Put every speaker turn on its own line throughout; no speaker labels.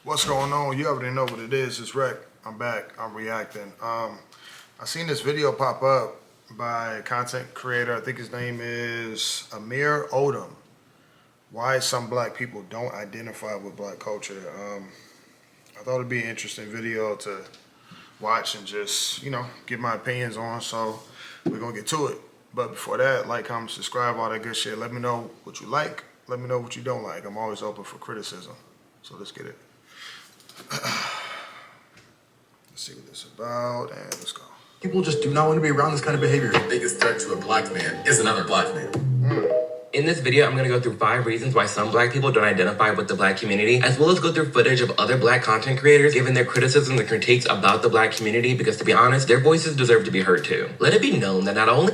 What's going on? You already know what it is. It's Rec. I'm back. I'm reacting. I seen this video pop up by a content creator. I think his name is Amir Odom. Why some black people don't identify with black culture. I thought it'd be an interesting video to watch and just, get my opinions on. So we're going to get to it. But before that, like, comment, subscribe, all that good shit. Let me know what you like. Let me know what you don't like. I'm always open for criticism. So let's get it. Let's see what this is about, and let's go.
People just do not want to be around this kind of behavior. The biggest threat to a black man is another black man.
In this video, I'm going to go through 5 reasons why some black people don't identify with the black community, as well as go through footage of other black content creators giving their criticisms and critiques about the black community, because to be honest, their voices deserve to be heard too. Let it be known that not only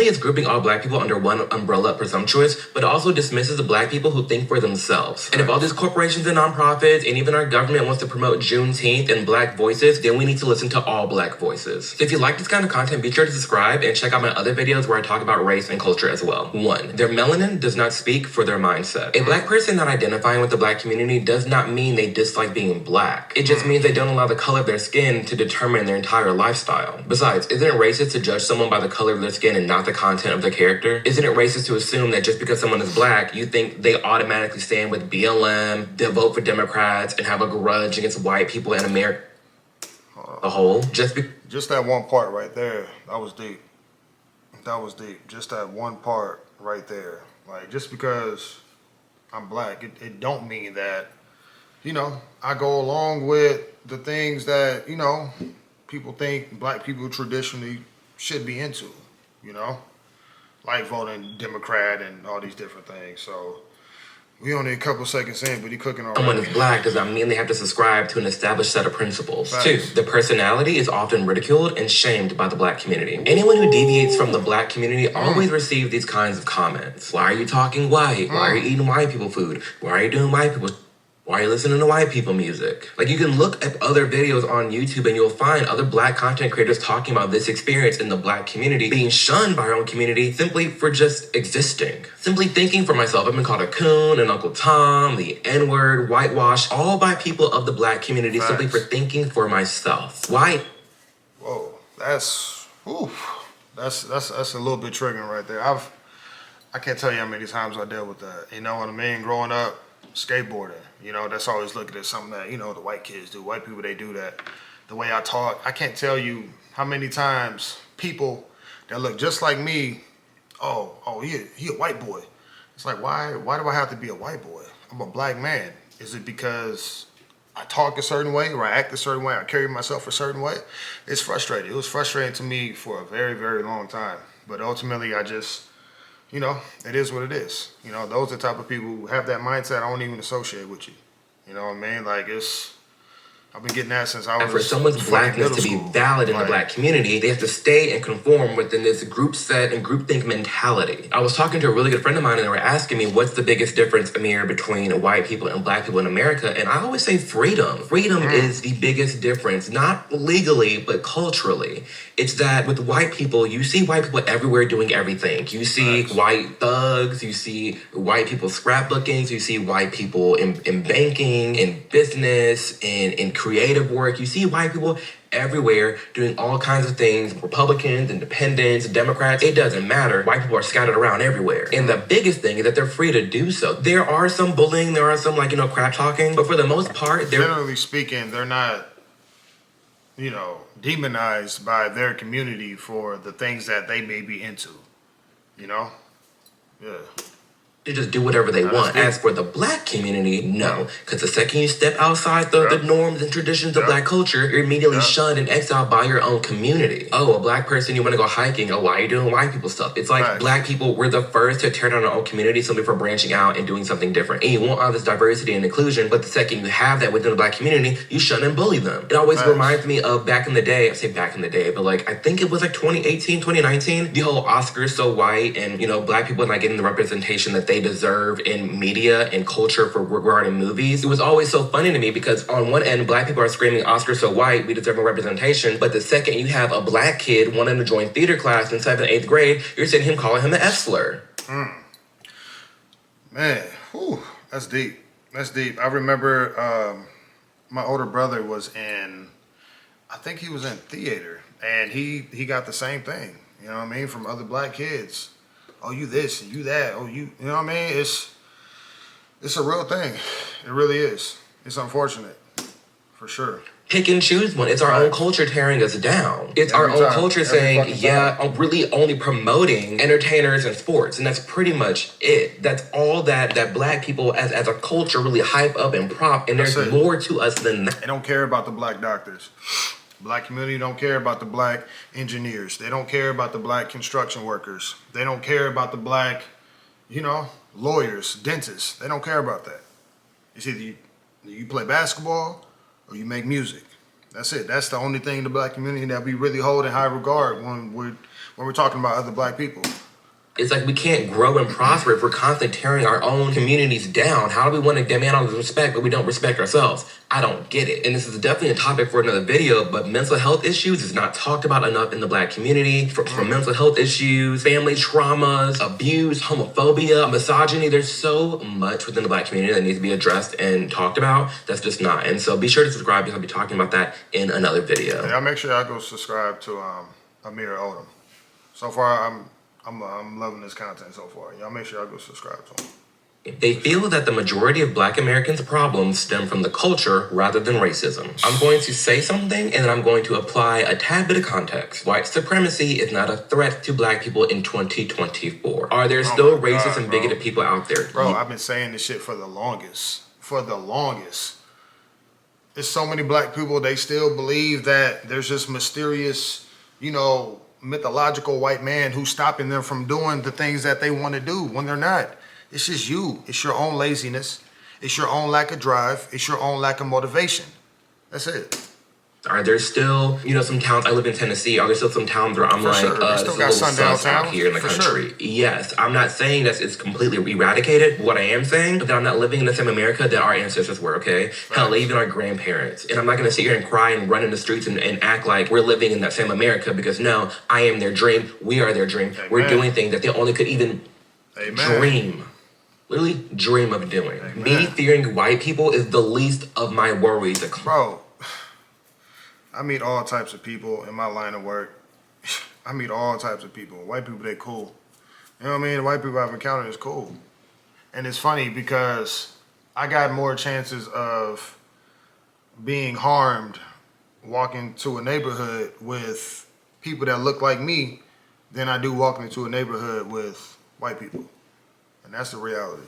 is grouping all black people under one umbrella presumptuous, but it also dismisses the black people who think for themselves. And if all these corporations and nonprofits and even our government wants to promote Juneteenth and black voices, then we need to listen to all black voices. So if you like this kind of content, be sure to subscribe and check out my other videos where I talk about race and culture as well. 1. Their melanin does not speak for their mindset. A black person not identifying with the black community does not mean they dislike being black. It just means they don't allow the color of their skin to determine their entire lifestyle. Besides, isn't it racist to judge someone by the color of their skin and not the content of their character? Isn't it racist to assume that just because someone is black, you think they automatically stand with BLM, they vote for Democrats, and have a grudge against white people in America the whole? Just
that one part right there, that was deep. That was deep. Just that one part right there. Like, just because I'm black, it don't mean that, I go along with the things that, people think black people traditionally should be into, like voting Democrat and all these different things. So we only a couple seconds in, but he cooking already.
Someone is black does not mean they have to subscribe to an established set of principles.
Facts.
2. The personality is often ridiculed and shamed by the black community. Anyone who deviates from the black community always receives these kinds of comments. Why are you talking white? Why are you eating white people food? Why are you doing white people? Why are you listening to white people music? Like, you can look at other videos on YouTube and you'll find other black content creators talking about this experience in the black community, being shunned by our own community simply for just existing. Simply thinking for myself. I've been called a coon, an Uncle Tom, the N-word, whitewash, all by people of the black community.
Facts.
Simply for thinking for myself. Why?
Whoa, that's a little bit triggering right there. I can't tell you how many times I dealt with that. You know what I mean? Growing up, skateboarding, that's always looking at something that, the white kids do. White people, they do that. The way I talk, I can't tell you how many times people that look just like me, he a white boy. It's like, why do I have to be a white boy? I'm a black man. Is it because I talk a certain way or I act a certain way? I carry myself a certain way? It's frustrating. It was frustrating to me for a very, very long time. But ultimately, I just, it is what it is. Those are the type of people who have that mindset. I don't even associate with you. You know what I mean? Like, I've been getting that since I was
And for someone's blackness to be valid in the black community, they have to stay and conform within this group set and groupthink mentality. I was talking to a really good friend of mine and they were asking me, what's the biggest difference, Amir, between white people and black people in America? And I always say freedom. Freedom is the biggest difference, not legally, but culturally. It's that with white people, you see white people everywhere doing everything. You see white thugs, you see white people scrapbooking, you see white people in banking, in business, in creative work. You see white people everywhere doing all kinds of things. Republicans, independents, Democrats, it doesn't matter. White people are scattered around everywhere. And the biggest thing is that they're free to do so. There are some bullying, there are some crap talking, but for the most part,
generally speaking, they're not, demonized by their community for the things that they may be into, Yeah.
to just do whatever they want. As for the black community, no. Because the second you step outside the norms and traditions of black culture, you're immediately shunned and exiled by your own community. Oh, a black person, you want to go hiking. Oh, why are you doing white people stuff? It's like black people, we're the first to tear down our own community simply for branching out and doing something different. And you want all this diversity and inclusion, but the second you have that within the black community, you shun and bully them. It always reminds me of back in the day. I say back in the day, but I think it was 2018, 2019, the whole Oscars so white and, black people not getting the representation that they deserve in media and culture for regarding movies. It was always so funny to me because on one end, black people are screaming, Oscar so white, we deserve more representation. But the second you have a black kid wanting to join theater class in 7th, 8th grade, you're sitting him calling him the F slur.
Man, that's deep. That's deep. I remember my older brother was in, I think he was in theater, and he got the same thing. You know what I mean? From other black kids. Oh, you this and you that. Oh, you know what I mean? It's a real thing. It really is. It's unfortunate, for sure.
Pick and choose one. It's our own culture tearing us down. It's our own culture saying, yeah, I'm really only promoting entertainers and sports. And that's pretty much it. That's all that black people as a culture really hype up and prop. And there's more to us than that.
They don't care about the black doctors. Black community don't care about the black engineers. They don't care about the black construction workers. They don't care about the black, lawyers, dentists. They don't care about that. It's either you play basketball or you make music. That's it. That's the only thing in the black community that we really hold in high regard when we're talking about other black people.
It's like we can't grow and prosper if we're constantly tearing our own communities down. How do we want to demand all this respect, but we don't respect ourselves? I don't get it. And this is definitely a topic for another video, but mental health issues is not talked about enough in the black community. From mental health issues, family traumas, abuse, homophobia, misogyny. There's so much within the black community that needs to be addressed and talked about. That's just not. And so be sure to subscribe because I'll be talking about that in another video.
Yeah, make sure y'all go subscribe to Amir Odom. So far, I'm loving this content so far. Y'all make sure y'all go subscribe to him.
They feel that the majority of black Americans' problems stem from the culture rather than racism. I'm going to say something and then I'm going to apply a tad bit of context. White supremacy is not a threat to black people in 2024. Are there still racist and bigoted people out there?
Bro, I've been saying this shit for the longest. There's so many black people, they still believe that there's this mysterious, mythological white man who's stopping them from doing the things that they want to do when they're not. It's just you. It's your own laziness. It's your own lack of drive. It's your own lack of motivation. That's it.
Are there still, some towns, I live in Tennessee, are there still some towns where I'm
For sure.
this
Still
is a
got
little
sundown
sus out
towns.
here in the
For
country?
sure.
Yes, I'm not saying that it's completely eradicated. What I am saying is that I'm not living in the same America that our ancestors were, okay? Hell, even our grandparents. And I'm not going to sit here and cry and run in the streets and act like we're living in that same America because no, I am their dream. We are their dream.
Amen.
We're doing things that they only could even
Amen.
dream. Literally dream of doing.
Amen.
Me fearing white people is the least of my worries.
Bro, I meet all types of people in my line of work. I meet all types of people. White people, they cool. You know what I mean? The white people I've encountered is cool. And it's funny because I got more chances of being harmed walking to a neighborhood with people that look like me than I do walking into a neighborhood with white people. And that's the reality.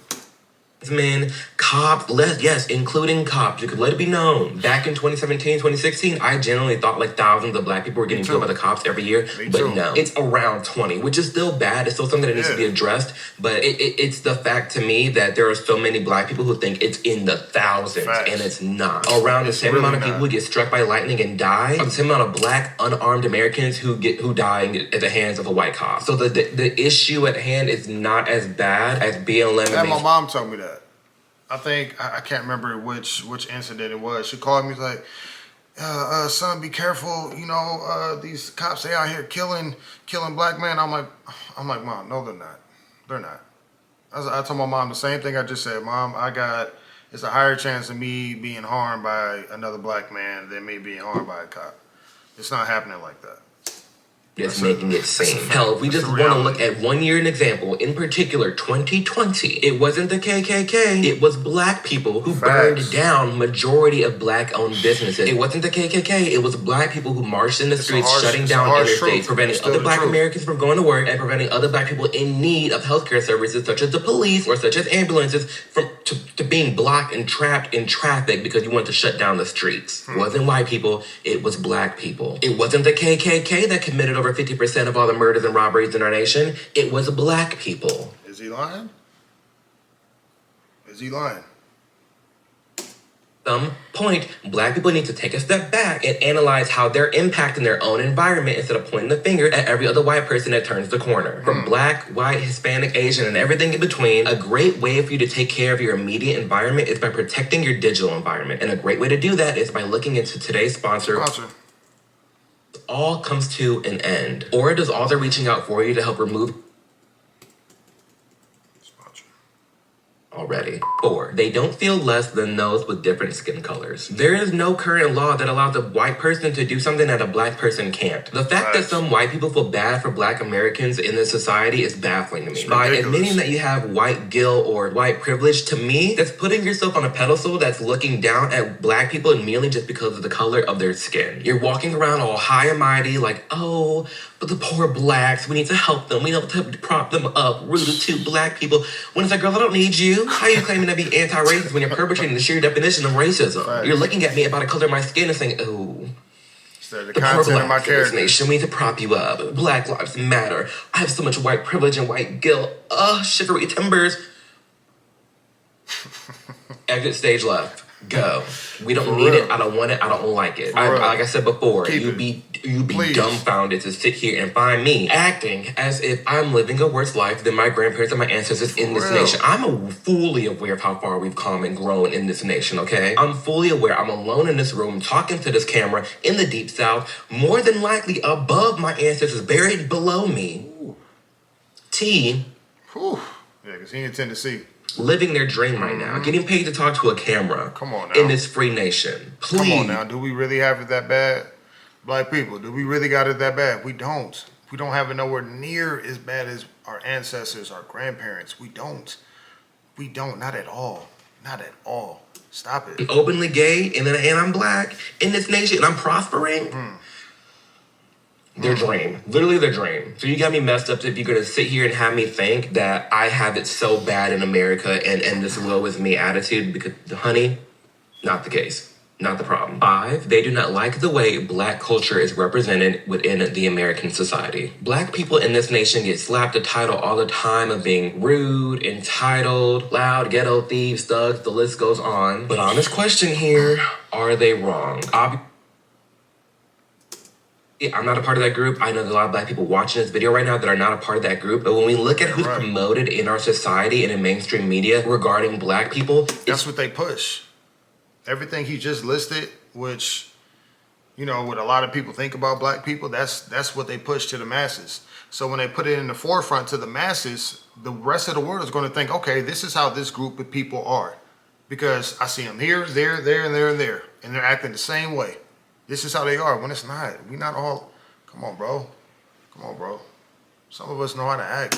Men, cops, yes, including cops. You could let it be known. Back in 2017, 2016, I genuinely thought like thousands of black people were getting killed by the cops every year. But no, it's around 20, which is still bad. It's still something that needs to be addressed. But it's the fact to me that there are so many black people who think it's in the thousands, and it's not. Around the same amount of people who get struck by lightning and die, the same amount of black unarmed Americans who die at the hands of a white cop. So the issue at hand is not as bad as BLM.
And my mom told me that. I think, I can't remember which incident it was. She called me, like, son, be careful. These cops, they out here killing black men. I'm like, Mom, no, they're not. They're not. I told my mom the same thing I just said. Mom, it's a higher chance of me being harmed by another black man than me being harmed by a cop. It's not happening like that.
Just making it sane. Hell, if we just want to look at 1 year an example, in particular, 2020, it wasn't the KKK, it was black people who burned down majority of black-owned businesses. It wasn't the KKK, it was black people who marched in the streets, shutting down interstates, preventing other black Americans from going to work, and preventing other black people in need of healthcare services, such as the police or such as ambulances, to being blocked and trapped in traffic because you wanted to shut down the streets. It wasn't white people, it was black people. It wasn't the KKK that committed over 50% of all the murders and robberies in our nation. It was black people.
Is he lying? Is he lying?
Some point, black people need to take a step back and analyze how they're impacting their own environment instead of pointing the finger at every other white person that turns the corner. From black, white, Hispanic, Asian, and everything in between, a great way for you to take care of your immediate environment is by protecting your digital environment. And a great way to do that is by looking into today's sponsor. All comes to an end. Or does Alder reaching out for you to help remove already. 4, they don't feel less than those with different skin colors. There is no current law that allows a white person to do something that a black person can't. The fact that some white people feel bad for black Americans in this society is baffling to me. By admitting that you have white guilt or white privilege, to me, that's putting yourself on a pedestal that's looking down at black people merely just because of the color of their skin. You're walking around all high and mighty like, oh, but the poor blacks, we need to help them. We need to prop them up. Rude to black people. When it's like, girl, I don't need you. How are you claiming to be anti-racist when you're perpetrating the sheer definition of racism?
Right.
You're looking at me about the color of my skin and saying, oh,
The
the poor
content of my
blacks in this
character.
nation, we need to prop you up. Black lives matter. I have so much white privilege and white guilt. Shivery timbers. Exit stage left. Go. We don't
For
need
real.
it. I don't want it. I don't like it.
For real.
Like I said before,
Keep
you'd be
Please.
dumbfounded to sit here and find me acting as if I'm living a worse life than my grandparents and my ancestors in this
real.
nation. I'm fully aware of how far we've come and grown in this nation, okay? I'm fully aware I'm alone in this room talking to this camera in the deep south, more than likely above my ancestors, buried below me. T,
Whew. Yeah, because he in Tennessee.
living their dream right now, getting paid to talk to a camera.
Come on now.
In this free nation. Please.
Come on now, do we really have it that bad? Black people, do we really got it that bad? We don't. We don't have it nowhere near as bad as our ancestors, our grandparents. We don't. We don't. Not at all. Not at all. Stop it.
Openly gay and I'm black in this nation and I'm prospering. Their dream. Literally their dream. So you got me messed up if you're gonna sit here and have me think that I have it so bad in America and this woe is me attitude because honey, not the case. Not the problem. 5, they do not like the way black culture is represented within the American society. Black people in this nation get slapped a title all the time of being rude, entitled, loud, ghetto thieves, thugs, the list goes on. But honest question here, are they wrong? I'm not a part of that group. I know there's a lot of black people watching this video right now that are not a part of that group. But when we look at who's
Right.
promoted in our society and in mainstream media regarding black people,
That's what they push. Everything he just listed, which, what a lot of people think about black people, that's what they push to the masses. So when they put it in the forefront to the masses, the rest of the world is going to think, okay, this is how this group of people are. Because I see them here, there, there, and there, and there. And they're acting the same way. This is how they are when it's not. We not all, come on, bro. Come on, bro. Some of us know how to act.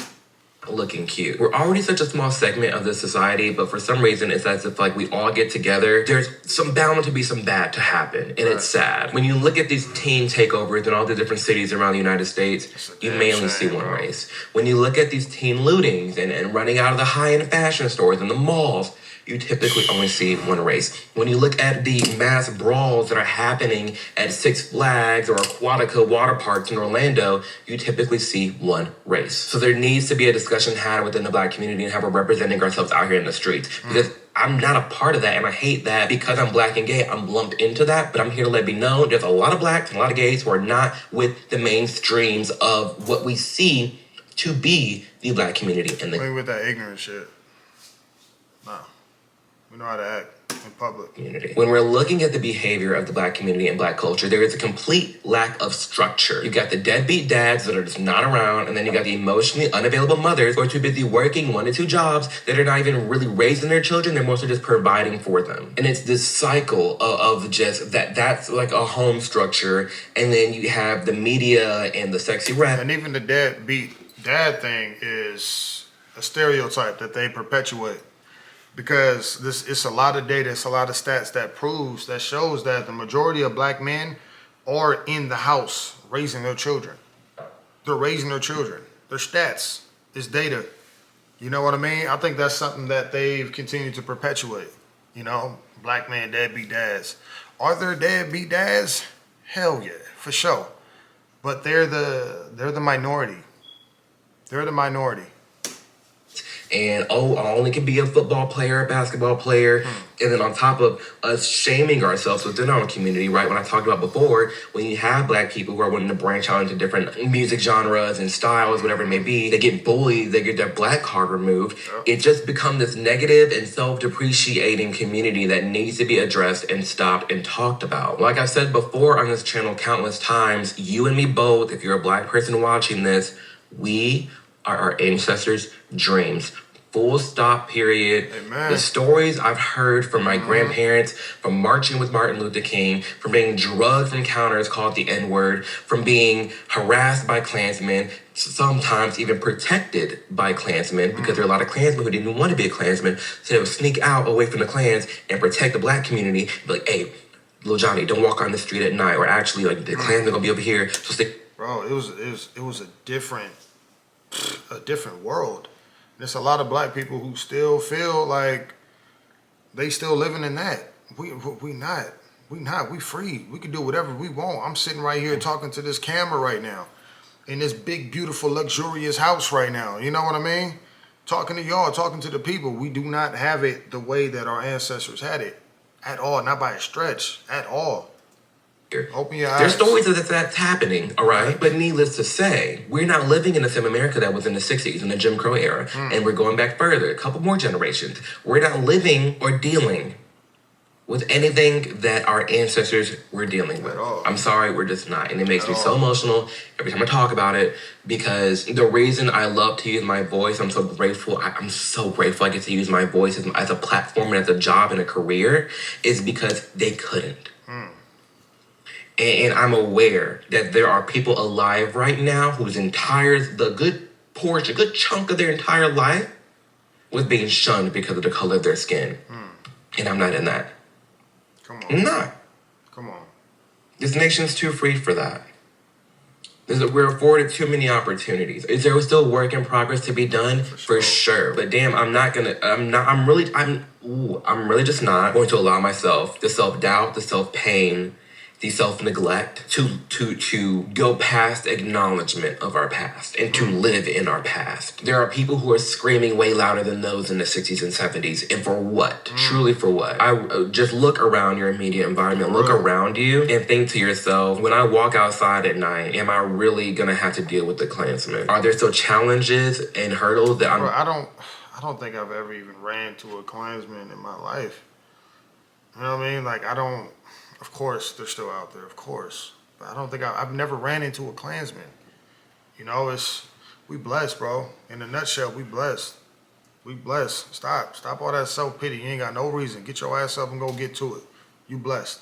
looking cute. We're already such a small segment of this society, but for some reason it's as if like we all get together. There's some bound to be some bad to happen, and it's sad. When you look at these teen takeovers in all the different cities around the United States, you mainly see one race. When you look at these teen lootings and running out of the high-end fashion stores and the malls, you typically only see one race. When you look at the mass brawls that are happening at Six Flags or Aquatica water parks in Orlando, you typically see one race. So there needs to be a discussion had within the Black community and how we're representing ourselves out here in the streets. Because I'm not a part of that, and I hate that because I'm Black and gay, I'm lumped into that, but I'm here to let it be known there's a lot of Blacks and a lot of gays who are not with the mainstreams of what we see to be the Black community in the
Ain't with that ignorant shit. No. We know how to act in public.
community. When we're looking at the behavior of the Black community and Black culture, there is a complete lack of structure. You got the deadbeat dads that are just not around, and then you got the emotionally unavailable mothers who are too busy working 1 to 2 jobs that are not even really raising their children, they're mostly just providing for them. And it's this cycle of just that's like a home structure, and then you have the media and the sexy rap.
And even the deadbeat dad thing is a stereotype that they perpetuate. Because it's a lot of data, it's a lot of stats that shows that the majority of Black men are in the house raising their children. They're raising their children. Their stats is data. You know what I mean? I think that's something that they've continued to perpetuate. Black men, deadbeat dads. Are there deadbeat dads? Hell yeah, for sure. But they're the minority. They're the minority.
And I only can be a football player, a basketball player. And then on top of us shaming ourselves within our community, right? When I talked about before, when you have Black people who are wanting to branch out into different music genres and styles, whatever it may be, they get bullied, they get their Black card removed. It just becomes this negative and self-depreciating community that needs to be addressed and stopped and talked about. Like I said before on this channel countless times, you and me both, if you're a Black person watching this, we are our ancestors' dreams. Full stop, period.
Amen.
The stories I've heard from my grandparents, from marching with Martin Luther King, from being drugged from encounters called the N-word, from being harassed by Klansmen, sometimes even protected by Klansmen, because there are a lot of Klansmen who didn't even want to be a Klansman, so they would sneak out away from the Klans and protect the black community. Be like, hey, little Johnny, don't walk on the street at night, or actually, like, the Klansmen gonna be over here, so stay.
Bro, it was a different world. There's a lot of black people who still feel like they still living in that. We not. We free. We can do whatever we want. I'm sitting right here talking to this camera right now, in this big, beautiful, luxurious house right now. You know what I mean? Talking to y'all, talking to the people. We do not have it the way that our ancestors had it at all. Not by a stretch at all. Open your eyes.
There's stories of that's happening, all right? But needless to say, we're not living in the same America that was in the 60s, in the Jim Crow era. And we're going back further, a couple more generations. We're not living or dealing with anything that our ancestors were dealing with.
At all.
I'm sorry, we're just not. And it makes me so emotional every time I talk about it, because the reason I love to use my voice, I'm so grateful. I'm so grateful I get to use my voice as a platform and as a job and a career, is because they couldn't. And I'm aware that there are people alive right now whose a good chunk of their entire life was being shunned because of the color of their skin. And I'm not in that.
Come on.
I'm not.
Come on.
This nation's too free for that. We're afforded too many opportunities. Is there still work in progress to be done? For sure. But damn, I'm really just not going to allow myself the self-doubt, the self-pain, the self-neglect to go past acknowledgement of our past and to live in our past. There are people who are screaming way louder than those in the 60s and 70s. And for what? Truly for what? I just look around your immediate environment, look around you, and think to yourself, when I walk outside at night, am I really gonna have to deal with the Klansmen? Are there still challenges and hurdles that
Bro, I don't think I've ever even ran to a Klansman in my life. You know what I mean? Like, of course, they're still out there, of course. But I don't think I've never ran into a Klansman. You know, we blessed, bro. In a nutshell, we blessed. We blessed. Stop all that self-pity. You ain't got no reason. Get your ass up and go get to it. You blessed.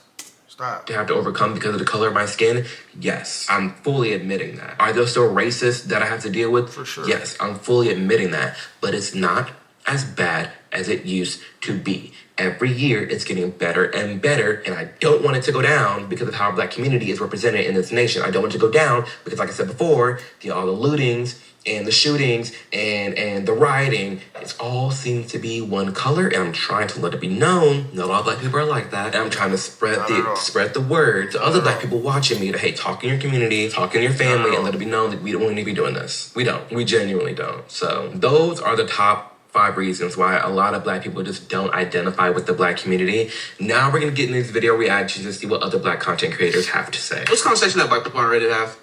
Stop.
to have to overcome because of the color of my skin? Yes, I'm fully admitting that. Are there still racists that I have to deal with?
For sure.
Yes, I'm fully admitting that. But it's not as bad as it used to be. Every year, it's getting better and better, and I don't want it to go down because of how our Black community is represented in this nation. I don't want it to go down because, like I said before, all the lootings and the shootings and the rioting, it all seems to be one color, and I'm trying to let it be known not all Black people are like that. And I'm trying to spread the word to other Black people watching me to, hey, talk in your community, talk in your family, and let it be known that we don't need to be doing this. We don't. We genuinely don't. So those are the top 5 reasons why a lot of Black people just don't identify with the Black community. Now we're going to get in these video reactions and see what other Black content creators have to say.
What's conversation that Black people aren't ready to have?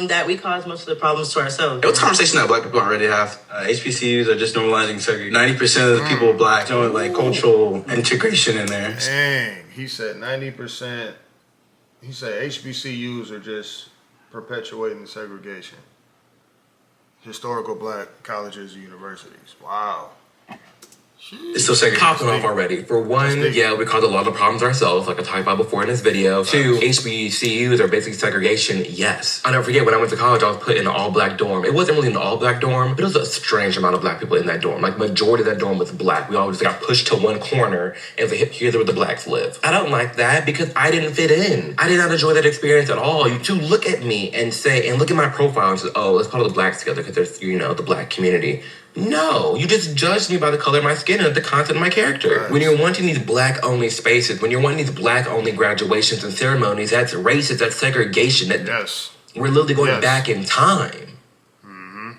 That we cause most of the problems to ourselves.
What's conversation that Black people aren't ready to have? HBCUs are just normalizing segregation. 90% of the people are Black, showing like cultural integration in there.
Dang, he said 90%. He said HBCUs are just perpetuating segregation. Historical Black colleges and universities. Wow.
It's still segregation.
Popping off already. For one, yeah, we caused a lot of problems ourselves, like I talked about before in this video. 2, HBCUs are basically segregation, yes. I'll never forget when I went to college, I was put in an all-Black dorm. It wasn't really an all-Black dorm, but it was a strange amount of Black people in that dorm. Like, majority of that dorm was Black. We all just got pushed to one corner and was like, here's where the Blacks live. I don't like that because I didn't fit in. I did not enjoy that experience at all. You two look at me and say, and look at my profile and say, oh, let's put all the Blacks together because there's, the Black community. No, you just judged me by the color of my skin and the content of my character. Right. When you're wanting these Black-only spaces, when you're wanting these Black-only graduations and ceremonies, that's racist, that's segregation.
Yes.
We're literally going back in time. Mm-hmm.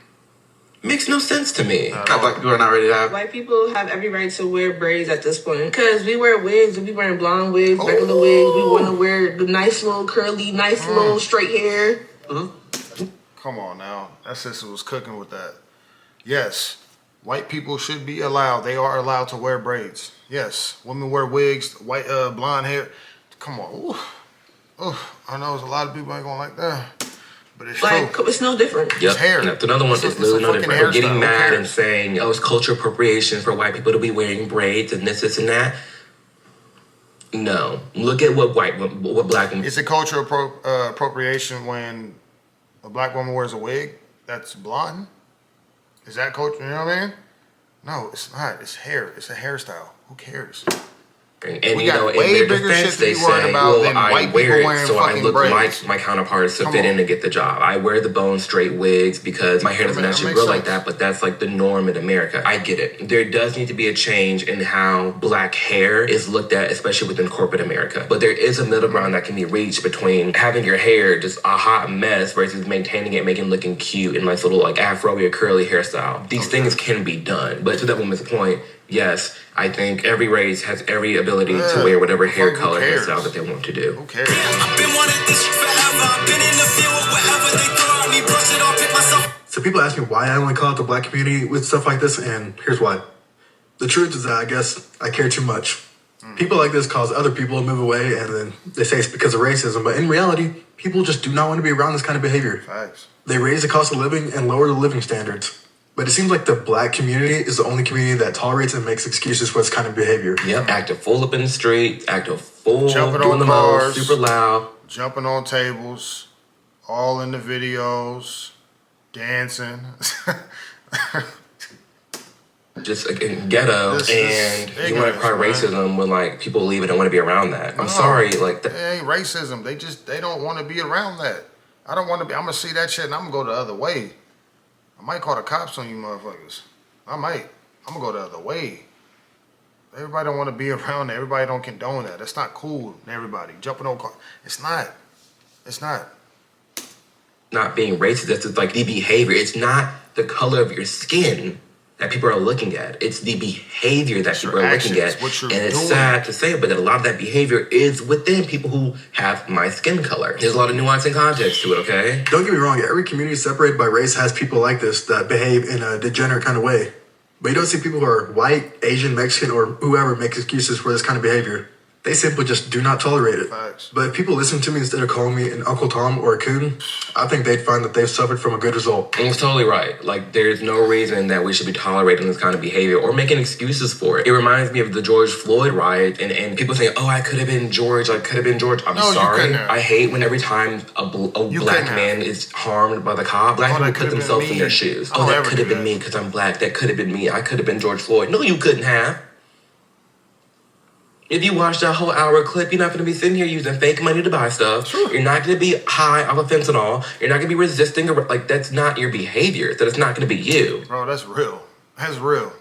Makes no sense to me.
How Black people are not ready to have.
White people have every right to wear braids at this point. Because we wear wigs, we wearing blonde wigs, regular wigs. We want to wear the nice little curly, nice little straight hair.
Mm-hmm. Come on now. That sister was cooking with that. Yes, white people should be allowed. They are allowed to wear braids. Yes, women wear wigs, white blonde hair. Come on. Ooh. I know there's a lot of people ain't gonna like that. But it's
Like,
true.
it's no different.
Yep.
hair.
And that's another one.
It's a-
It's literally
it's a
no
fucking
different. We're getting
hairstyle. Who
mad
cares?
and saying, oh, it's cultural appropriation for white people to be wearing braids and this and that. No. Look at what black women.
Is it cultural appropriation when a black woman wears a wig that's blonde? Is that culture? You know what I mean? No, it's not. It's hair. It's a hairstyle. Who cares?
And
We
you
got
know, in
way
their
bigger
defense,
shit to
they
be worried
say,
about
well,
than
I
white
wear
people
it
wearing
so I
fucking
look like
braids.
my counterparts to
Come
fit
on.
in and get the job. I wear the bone straight wigs because my hair doesn't
That
actually
makes
grow like
sense.
that, but that's like the norm in America. I get it. There does need to be a change in how black hair is looked at, especially within corporate America. But there is a middle ground that can be reached between having your hair just a hot mess versus maintaining it, making it looking cute in nice little like afro or curly hairstyle. These things can be done. But to that woman's point, yes, I think every race has every ability to
Yeah.
wear whatever hair
Who
color
cares?
hairstyle that they want to do.
Who cares?
I've been wanting this shit forever. I've been in the field wherever they throw at me, brush it off, pick myself.
So people ask me why I only call out the black community with stuff like this, and here's why. The truth is that I guess I care too much. People like this cause other people to move away, and then they say it's because of racism. But in reality, people just do not want to be around this kind of behavior.
Facts.
They raise the cost of living and lower the living standards. But it seems like the black community is the only community that tolerates and makes excuses for this kind of behavior.
Yep, acting full up in the street, acting full,
Jumping
doing
on
the
cars.
most, super loud.
Jumping on tables, all in the videos, dancing.
Just again, ghetto,
This
and
is
you want to cry
ignorance, man.
racism when like people leave and don't want to be around that. I'm
No.
sorry, like
It ain't racism. They don't want to be around that. I don't want to be. I'm gonna see that shit and I'm gonna go the other way. I might call the cops on you motherfuckers. I might. I'm gonna go the other way. Everybody don't want to be around that. Everybody don't condone that. That's not cool. Everybody jumping on cars. It's not. It's not.
not being racist. That's just like the behavior. It's not the color of your skin that people are looking at. It's the behavior that people
your
are looking
actions,
at.
what you're
And it's
doing.
sad to say, but that a lot of that behavior is within people who have my skin color. There's a lot of nuance and context to it, okay?
Don't get me wrong, every community separated by race has people like this that behave in a degenerate kind of way. But you don't see people who are white, Asian, Mexican, or whoever make excuses for this kind of behavior. They simply just do not tolerate it.
Facts.
But if people listen to me instead of calling me an Uncle Tom or a coon, I think they'd find that they've suffered from a good result.
And it's totally right. Like, there's no reason that we should be tolerating this kind of behavior or making excuses for it. It reminds me of the George Floyd riot and people saying, oh, I could have been George. I could have been George. I'm
No, you
sorry.
couldn't have.
I hate when every time a
You
black
couldn't have.
man is harmed by the cop, black
Oh, that
people
could
put
have been
themselves in
me.
their shoes.
I
Oh,
don't
that
ever
could have
do
been
that.
me because I'm black. That could have been me. I could have been George Floyd. No, you couldn't have. If you watch that whole hour clip, you're not going to be sitting here using fake money to buy stuff.
Sure.
You're not going to be high off of fentanyl. You're not going to be resisting. Like, that's not your behavior. So it's not going to be you.
Bro, that's real. That's real.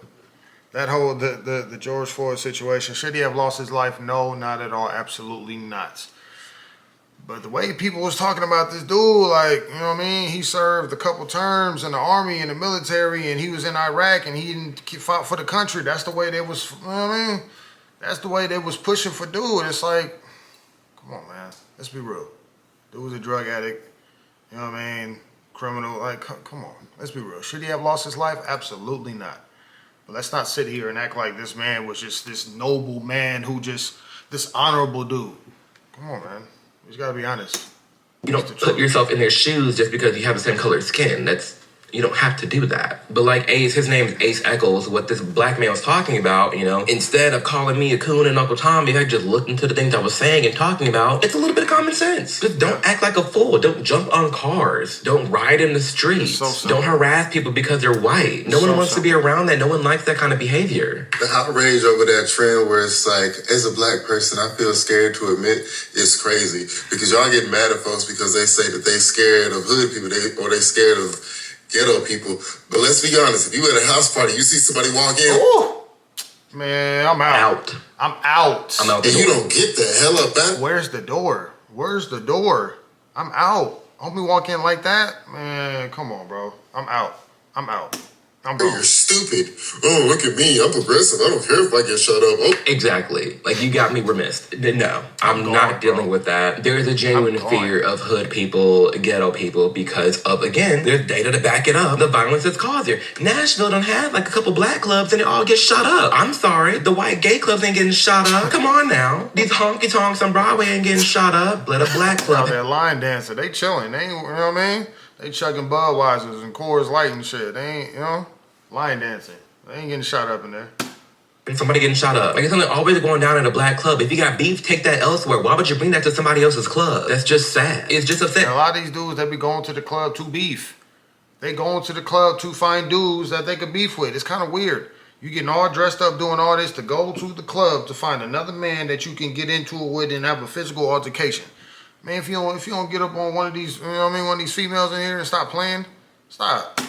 That whole the George Floyd situation, should he have lost his life? No, not at all. Absolutely not. But the way people was talking about this dude, like, you know what I mean? He served a couple terms in the army and the military, and he was in Iraq, and he didn't fought for the country. That's the way they was, you know what I mean? That's the way they was pushing for dude. It's like, come on, man. Let's be real. Dude was a drug addict. You know what I mean? Criminal. Like, come on. Let's be real. Should he have lost his life? Absolutely not. But let's not sit here and act like this man was just this noble man who just, this honorable dude. Come on, man. You just gotta be honest.
You don't
It's the
put
truth.
yourself in their shoes just because you have the same colored skin. You don't have to do that. But like Ace, his name is Ace Eccles, what this black man was talking about, you know, instead of calling me a coon and Uncle Tom, if I just looked into the things I was saying and talking about, it's a little bit of common sense. Just don't act like a fool. Don't jump on cars. Don't ride in the streets.
It's so simple.
Don't harass people because they're white. No one
So
wants to be
simple.
around that. No one likes that kind of behavior.
The outrage over that trend where it's like, as a black person, I feel scared to admit it's crazy. Because y'all get mad at folks because they say that they scared of hood people or they scared of ghetto people. But let's be honest, if you at a house party, you see somebody walk in,
Ooh. Man, I'm out.
Out.
I'm out.
I'm out the
and you
door.
don't get the hell up out.
Where's the door? Where's the door? I'm out. Homie walk in like that? Man, come on, bro. I'm out. I'm out. I'm
Hey,
gone.
you're stupid. Oh, look at me. I'm progressive. I don't care if I get shut up. Oh,
Exactly. Like, you got me remiss. No, I'm
gone,
not dealing
bro.
with that. There's a genuine
I'm gone.
fear of hood people, ghetto people, because of, again, there's data to back it up. The violence that's caused here. Nashville don't have like a couple black clubs and they all get shot up. I'm sorry. The white gay clubs ain't getting shot up. Come on now. These honky tonks on Broadway ain't getting shot up. Let a black
Out
club.
there line dancing, they chilling. They ain't, you know what I mean? They chugging Budweisers and Coors Light and shit. They ain't, you know, line dancing. They ain't getting shot up in there.
And somebody getting shot up. Like, it's only always going down in a black club. If you got beef, take that elsewhere. Why would you bring that to somebody else's club? That's just sad. It's just
And a
upset.
lot of these dudes that be going to the club to beef. They going to the club to find dudes that they could beef with. It's kind of weird. You getting all dressed up doing all this to go to the club to find another man that you can get into it with and have a physical altercation. Man, if you don't get up on one of these, you know what I mean, one of these females in here and stop playing, stop.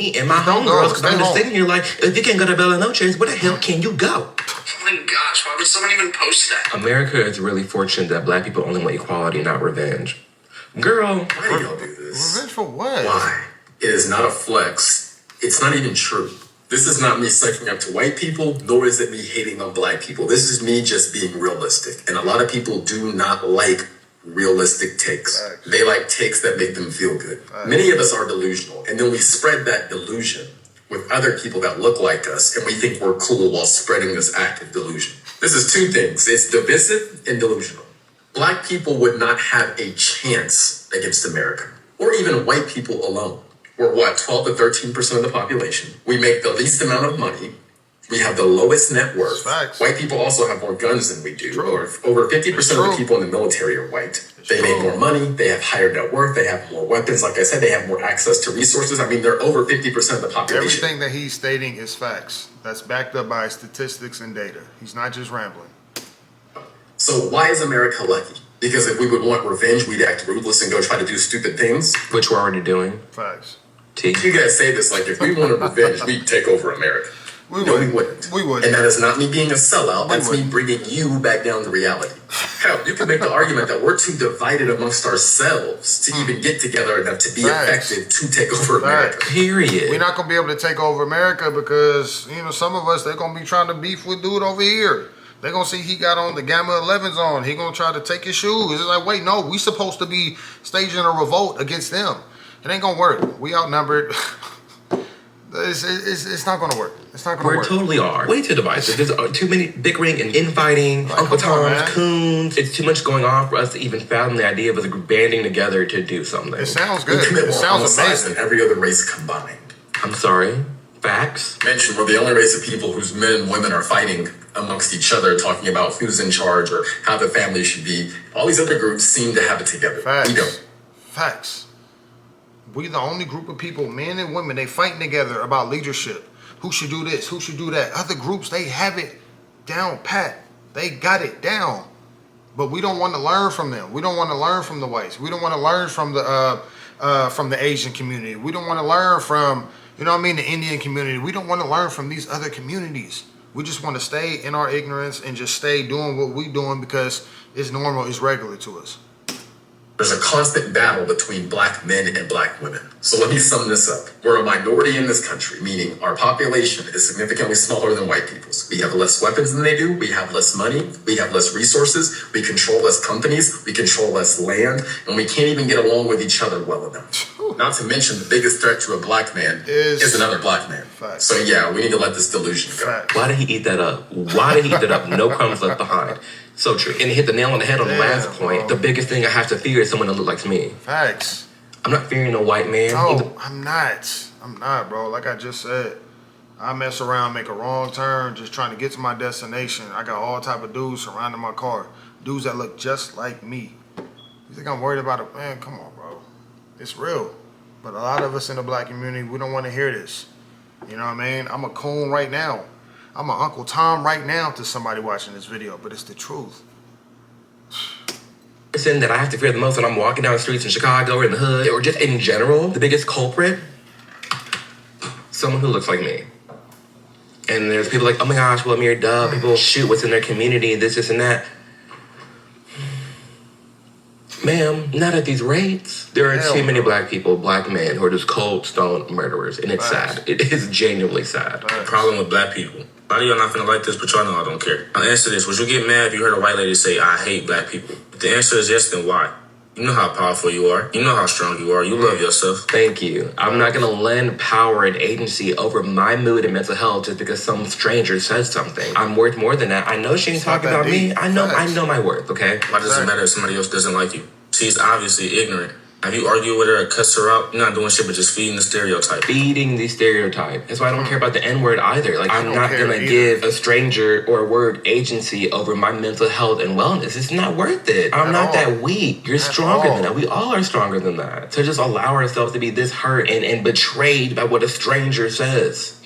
And my
Don't go.
homegirls, because I'm
Stay
just
home.
sitting here like, if you can't go to Bella Noche's, where the hell can you go?
Oh my gosh, why would someone even post that?
America is really fortunate that black people only want equality, not revenge. Girl,
Why do y'all do this?
Revenge for what?
Why? It is not a flex. It's not even true. This is not me sucking up to white people, nor is it me hating on black people. This is me just being realistic. And a lot of people do not like realistic takes.
Facts.
They like takes that make them feel good. Many of us are delusional, and then we spread that delusion with other people that look like us, and we think we're cool while spreading this act of delusion. This is two things. It's divisive and delusional. Black people would not have a chance against America, or even white people alone. We're what, 12 to 13% of the population. We make the least amount of money. We have the lowest net worth.
Facts.
White people also have more guns than we do.
True.
Or over 50% of
True.
the people in the military are white. They
true.
make more money. They have higher net worth. They have more weapons. Like I said, they have more access to resources. I mean, they're over 50% of the population.
Everything that he's stating is facts. That's backed up by statistics and data. He's not just rambling.
So why is America lucky? Because if we would want revenge, we'd act ruthless and go try to do stupid things.
which we're already doing.
Facts.
T.
You guys say this like if we wanted revenge, we'd take over America.
We
No,
wouldn't.
we wouldn't.
We wouldn't.
And that is not me being a sellout. That's me
wouldn't.
bringing you back down to reality. Hell, you can make the argument that we're too divided amongst ourselves to even get together enough to be
Facts.
effective to take over America.
Facts.
Period.
We're not gonna be able to take over America because, you know, some of us, they're gonna be trying to beef with dude over here. They're gonna see he got on the Gamma 11s on. He gonna try to take his shoes. It's like, wait, no, we supposed to be staging a revolt against them. It ain't gonna work. We outnumbered. It's not gonna work. It's not gonna
We
work.
totally are. Way too divisive. There's too many bickering and infighting.
Like,
Uncle
come on,
Tom's,
man.
Coons. It's too much going on for us to even fathom the idea of us banding together to do something.
It sounds
We
good.
commit
It
more
sounds
homicides
amazing.
than every other race combined.
I'm sorry. Facts.
Mentioned we're the only race of people whose men and women are fighting amongst each other, talking about who's in charge or how the family should be. All these other groups seem to have it together.
Facts.
We don't.
Facts. We the only group of people, men and women, they fighting together about leadership. Who should do this? Who should do that? Other groups, they have it down pat. They got it down. But we don't want to learn from them. We don't want to learn from the whites. We don't want to learn from the Asian community. We don't want to learn from, you know what I mean, the Indian community. We don't want to learn from these other communities. We just want to stay in our ignorance and just stay doing what we doing because it's normal, it's regular to us.
There's a constant battle between black men and black women. So let me sum this up. We're a minority in this country, meaning our population is significantly smaller than white people's. We have less weapons than they do. We have less money. We have less resources. We control less companies. We control less land. And we can't even get along with each other well enough. Not to mention the biggest threat to a black man is another black man.
Facts.
So yeah, we need to let this delusion go.
Facts.
Why did he eat that up? Why did he eat that up? No crumbs left behind. So true. And he hit the nail on the head on the
Damn,
last point.
bro.
The biggest thing I have to fear is someone that looks like me.
Facts.
I'm not fearing no white man.
No, I'm not, bro. Like I just said, I mess around, make a wrong turn, just trying to get to my destination. I got all type of dudes surrounding my car. Dudes that look just like me. You think I'm worried about it? Man, come on, bro. It's real. But a lot of us in the black community, we don't want to hear this. You know what I mean? I'm a coon right now. I'm an Uncle Tom right now to somebody watching this video, but it's the truth.
Person that I have to fear the most when I'm walking down the streets in Chicago or in the hood or just in general, the biggest culprit, someone who looks like me. And there's people like, oh my gosh, well, Amir, duh, people shoot what's in their community, this and that. Ma'am, not at these rates. There are
Hell
too many
no.
black people, black men, who are just cold stone murderers, and it's
Facts.
sad. It is genuinely sad.
Problem with black people. A lot of y'all not finna like this, but y'all know I don't care. I'll answer this. Would you get mad if you heard a white lady say, I hate black people? If the answer is yes, then why? You know how powerful you are. You know how strong you are. You love yourself.
Thank you. I'm not gonna lend power and agency over my mood and mental health just because some stranger says something. I'm worth more than that. I know she ain't
It's not
talking
that
about me.
deep.
I know
Facts.
my worth, okay?
Why does it matter if somebody else doesn't like you? She's obviously ignorant. Have you argued with her or cussed her out? You're not doing shit but just feeding the stereotype.
Feeding the stereotype. That's why I don't care about the N-word either. Like, I'm
don't
not
care
gonna
either.
give a stranger or a word agency over my mental health and wellness. It's not worth it. I'm
At
not
all.
that weak. You're
At
stronger
all.
than that. We all are stronger than that. To just allow ourselves to be this hurt and betrayed by what a stranger says.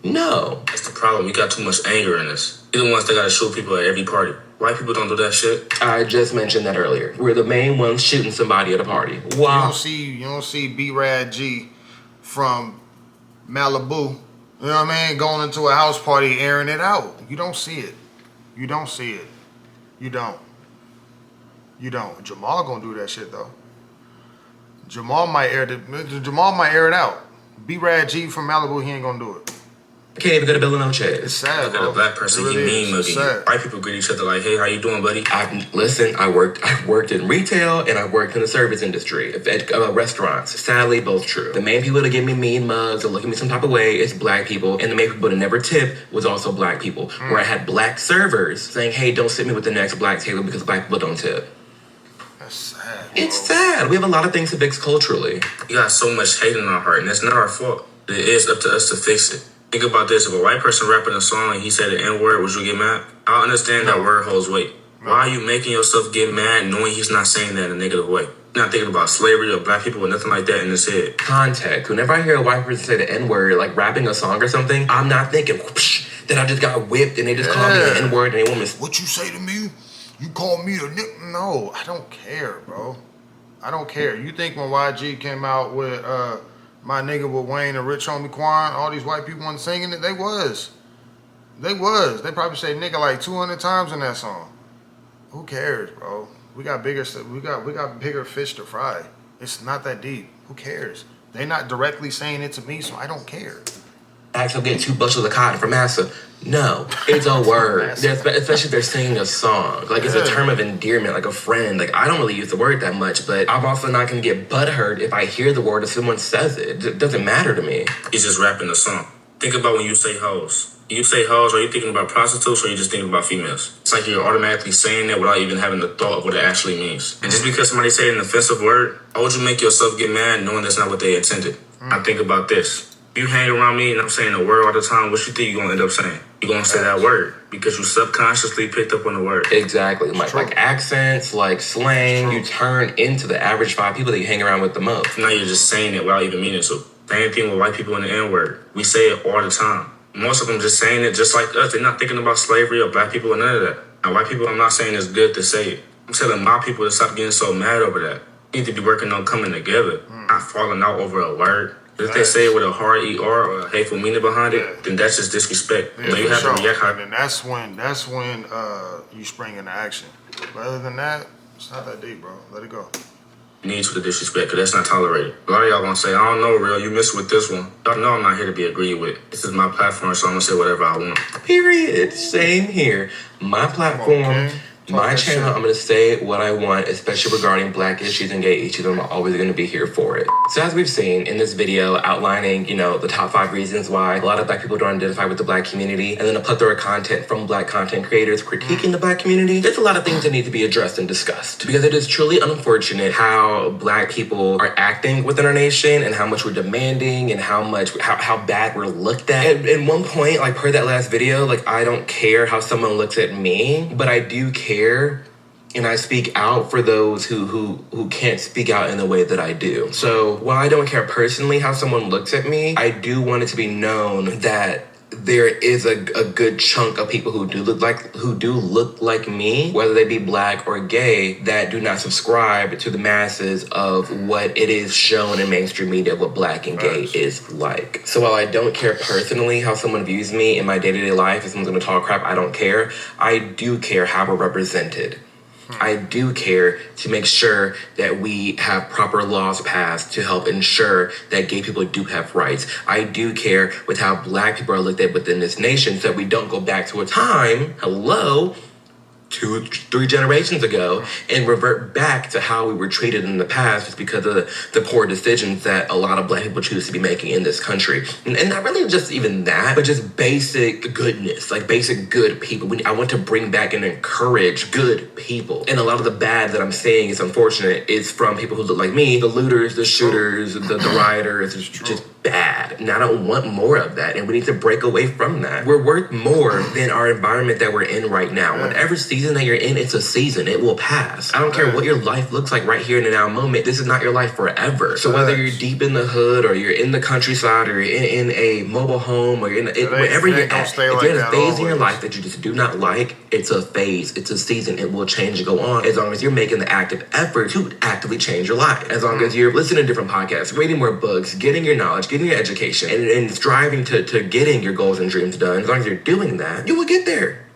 No.
That's the problem. We got too much anger in us. You're the ones that gotta shoot people at every party. White people don't do that shit.
I just mentioned that earlier. We're the main ones shooting somebody at a party.
You
Wow.
don't see B-Rad G from Malibu, you know what I mean, going into a house party airing it out. You don't see it. You don't see it. You don't. You don't. Jamal gonna do that shit though. Jamal might air it out. B-Rad G from Malibu, he ain't gonna do it.
I can't even go to Bill and
It's
Chase.
sad,
Look at
bro.
a black person,
It
he
really
mean
is.
mugging
It's
you.
sad.
White people greet each other like, hey, how you doing, buddy?
I worked in retail and I worked in the service industry, at restaurants. Sadly, both true. The main people that give me mean mugs or look at me some type of way is black people, and the main people that never tip was also black people. Where I had black servers saying, hey, don't sit me with the next black table because black people don't tip.
That's sad.
It's sad. We have a lot of things to fix culturally.
We got so much hate in our heart, and that's not our fault. It is up to us to fix it. Think about this. If a white person rapping a song and he said the N-word, would you get mad? I understand that word holds weight. Why are you making yourself get mad knowing he's not saying that in a negative way? You're not thinking about slavery or black people or nothing like that in his head.
Context. Whenever I hear a white person say the N-word, like rapping a song or something, I'm not thinking whoosh, that I just got whipped and they just called me an N-word and they want me to...
What you say to me? You call me a nick? No, I don't care, bro. I don't care. You think when YG came out with My Nigga with Wayne and Rich Homie Quan, all these white people weren't singing it? They was. They probably say nigga like 200 times in that song. Who cares, bro? We got bigger fish to fry. It's not that deep. Who cares? They not directly saying it to me, so I don't care.
Axel get 2 bushels of cotton from Massa. No, it's a word. Especially if they're singing a song. Like, it's a term of endearment, like a friend. Like, I don't really use the word that much, but I'm also not going to get butthurt if I hear the word or someone says it. It doesn't matter to me.
He's just rapping the song. Think about when you say hoes. You say hoes, are you thinking about prostitutes or are you just thinking about females? It's like you're automatically saying that without even having the thought of what it actually means. And just because somebody said an offensive word, how would you make yourself get mad knowing that's not what they intended? I think about this. You hang around me and I'm saying a word all the time, what you think you're going to end up saying? You're going to say that word because you subconsciously picked up on the word.
Exactly. Like accents, like slang, you turn into the average 5 people that you hang around with the most.
Now you're just saying it without even meaning to. Same thing with white people in the N-word. We say it all the time. Most of them just saying it just like us. They're not thinking about slavery or black people or none of that. And white people, I'm not saying it's good to say it. I'm telling my people to stop getting so mad over that. We need to be working on coming together, not falling out over a word. If they say it with a hard ER or a hateful meaning behind it, then that's just disrespect.
Yeah,
You have to react how.
And that's when you spring into action. But other than that, it's not that deep, bro. Let it go.
You need to the disrespect, because that's not tolerated. A lot of y'all gonna say, I don't know, real, you missed with this one. Y'all know I'm not here to be agreed with. This is my platform, so I'm gonna say whatever I want.
Period. Same here. My platform, my channel, I'm going to say what I want, especially regarding black issues and gay issues. I'm always going to be here for it. So as we've seen in this video outlining, the top 5 reasons why a lot of black people don't identify with the black community, and then a plethora of content from black content creators critiquing the black community, there's a lot of things that need to be addressed and discussed. Because it is truly unfortunate how black people are acting within our nation and how much we're demanding and how bad we're looked at. At one point, like per that last video, like I don't care how someone looks at me, but I do care. And I speak out for those who can't speak out in the way that I do. So while I don't care personally how someone looks at me, I do want it to be known that there is a good chunk of people who do look like me, whether they be black or gay, that do not subscribe to the masses of what it is shown in mainstream media of what black and gay is like. So while I don't care personally how someone views me in my day-to-day life, if someone's gonna talk crap, I don't care. I do care how we're represented. I do care to make sure that we have proper laws passed to help ensure that gay people do have rights. I do care with how black people are looked at within this nation so that we don't go back to a time, 2-3 generations ago, and revert back to how we were treated in the past just because of the poor decisions that a lot of black people choose to be making in this country. And not really just even that, but just basic goodness, like basic good people. I want to bring back and encourage good people. And a lot of the bad that I'm saying is unfortunate is from people who look like me, the looters, the shooters, the rioters, just bad. And I don't want more of that. And we need to break away from that. We're worth more than our environment that we're in right now. Whatever season that you're in, it's a season. It will pass. I don't care what your life looks like right here in the now moment. This is not your life forever. So whether you're deep in the hood or you're in the countryside or you're in a mobile home or you're wherever you're at, if you're in a phase in your life that you just do not like, it's a phase. It's a season. It will change and go on as long as you're making the active effort to actively change your life. As long as you're listening to different podcasts, reading more books, getting your knowledge, getting your education, and striving to getting your goals and dreams done. As long as you're doing that, you will get there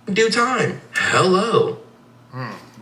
in due time. Hello.